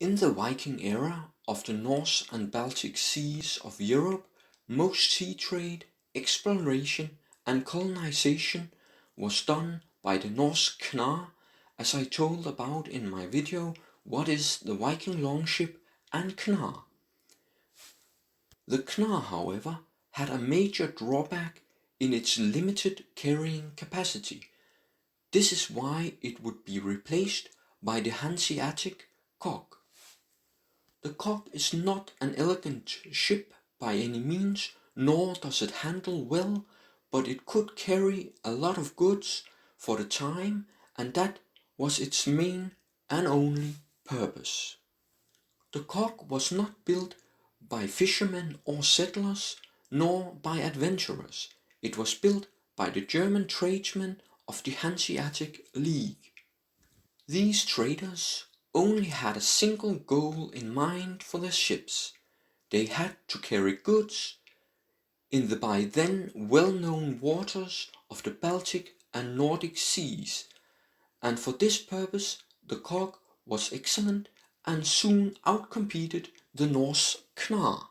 In the Viking era of the North and Baltic Seas of Europe, most sea trade, exploration and colonization was done by the Norse Knar, as I told about in my video What is the Viking Longship and Knar. The Knar, however, had a major drawback in its limited carrying capacity. This is why it would be replaced by the Hanseatic Kog. The Kog is not an elegant ship by any means, nor does it handle well, but it could carry a lot of goods for the time, and that was its main and only purpose. The Kog was not built by fishermen or settlers, nor by adventurers. It was built by the German tradesmen of the Hanseatic League. These traders only had a single goal in mind for their ships. They had to carry goods in the by then well-known waters of the Baltic and Nordic seas, and for this purpose the Kog was excellent and soon outcompeted the Norse Knar.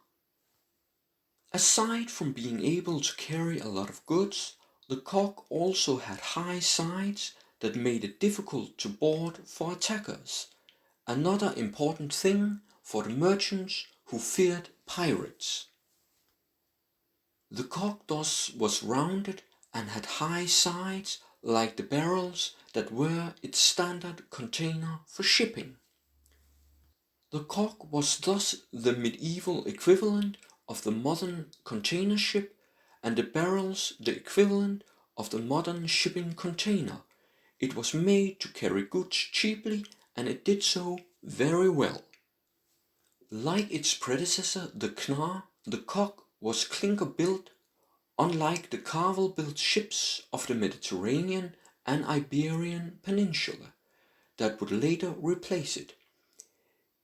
Aside from being able to carry a lot of goods, the Kog also had high sides that made it difficult to board for attackers. Another important thing for the merchants who feared pirates. The Kog thus was rounded and had high sides like the barrels that were its standard container for shipping. The Kog was thus the medieval equivalent of the modern container ship, and the barrels the equivalent of the modern shipping container. It was made to carry goods cheaply, and it did so very well. Like its predecessor the Knar, the Kog was clinker-built, unlike the carvel-built ships of the Mediterranean and Iberian Peninsula that would later replace it.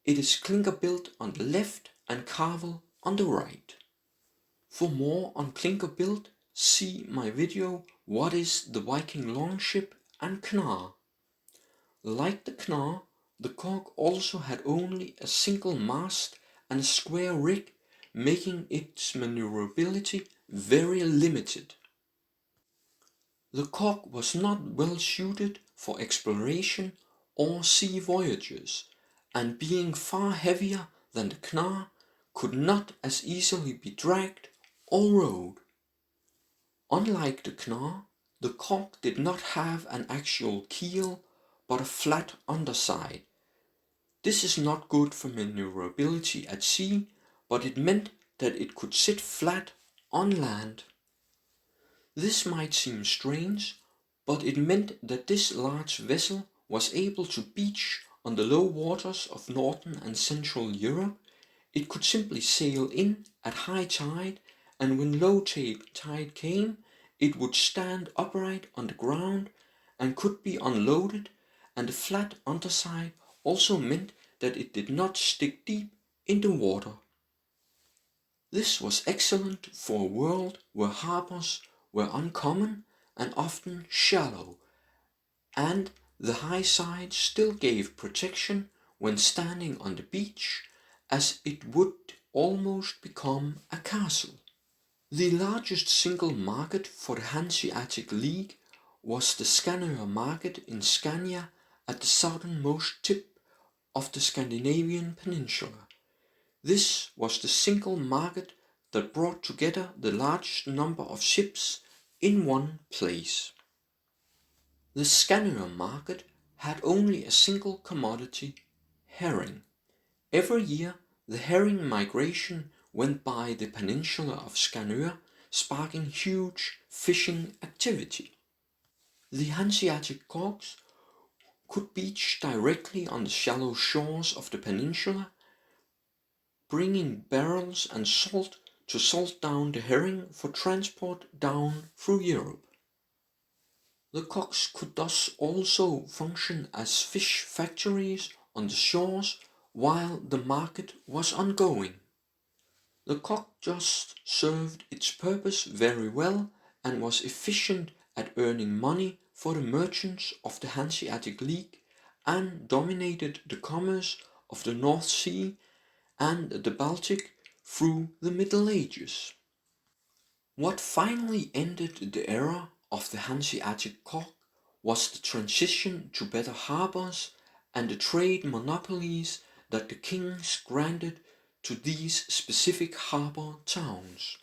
It is clinker-built on the left and carvel on the right. For more on clinker-built, see my video What is the Viking Longship and Knar. Like the Knar, the Kog also had only a single mast and a square rig, making its maneuverability very limited. The Kog was not well suited for exploration or sea voyages, and being far heavier than the Knar, could not as easily be dragged or rowed. Unlike the Knar, the Kog did not have an actual keel but a flat underside. This is not good for maneuverability at sea, but it meant that it could sit flat on land. This might seem strange, but it meant that this large vessel was able to beach on the low waters of northern and central Europe. It could simply sail in at high tide, and when low tide came, it would stand upright on the ground and could be unloaded, and the flat underside also meant that it did not stick deep in the water. This was excellent for a world where harbors were uncommon and often shallow, and the high side still gave protection when standing on the beach, as it would almost become a castle. The largest single market for the Hanseatic League was the Skanør market in Scania at the southernmost tip of the Scandinavian peninsula. This was the single market that brought together the largest number of ships in one place. The Skanør market had only a single commodity, herring. Every year the herring migration went by the peninsula of Skanør, sparking huge fishing activity. The Hanseatic Kogs could beach directly on the shallow shores of the peninsula, bringing barrels and salt to salt down the herring for transport down through Europe. The Kogs could thus also function as fish factories on the shores while the market was ongoing. The Kog just served its purpose very well and was efficient at earning money for the merchants of the Hanseatic League and dominated the commerce of the North Sea and the Baltic through the Middle Ages. What finally ended the era of the Hanseatic cock was the transition to better harbours and the trade monopolies that the kings granted to these specific harbour towns.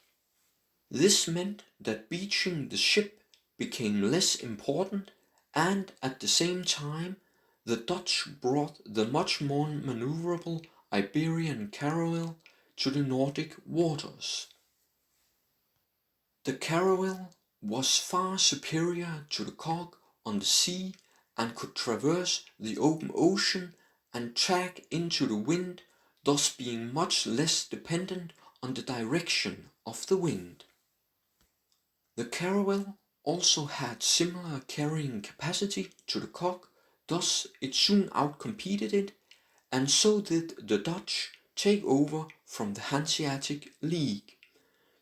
This meant that beaching the ship became less important, and at the same time the Dutch brought the much more maneuverable Iberian caravel to the Nordic waters. The caravel was far superior to the cock on the sea and could traverse the open ocean and tack into the wind, thus being much less dependent on the direction of the wind. The caravel also had similar carrying capacity to the cock, thus it soon outcompeted it, and so did the Dutch take over from the Hanseatic League,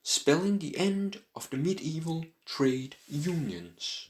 spelling the end of the medieval trade unions.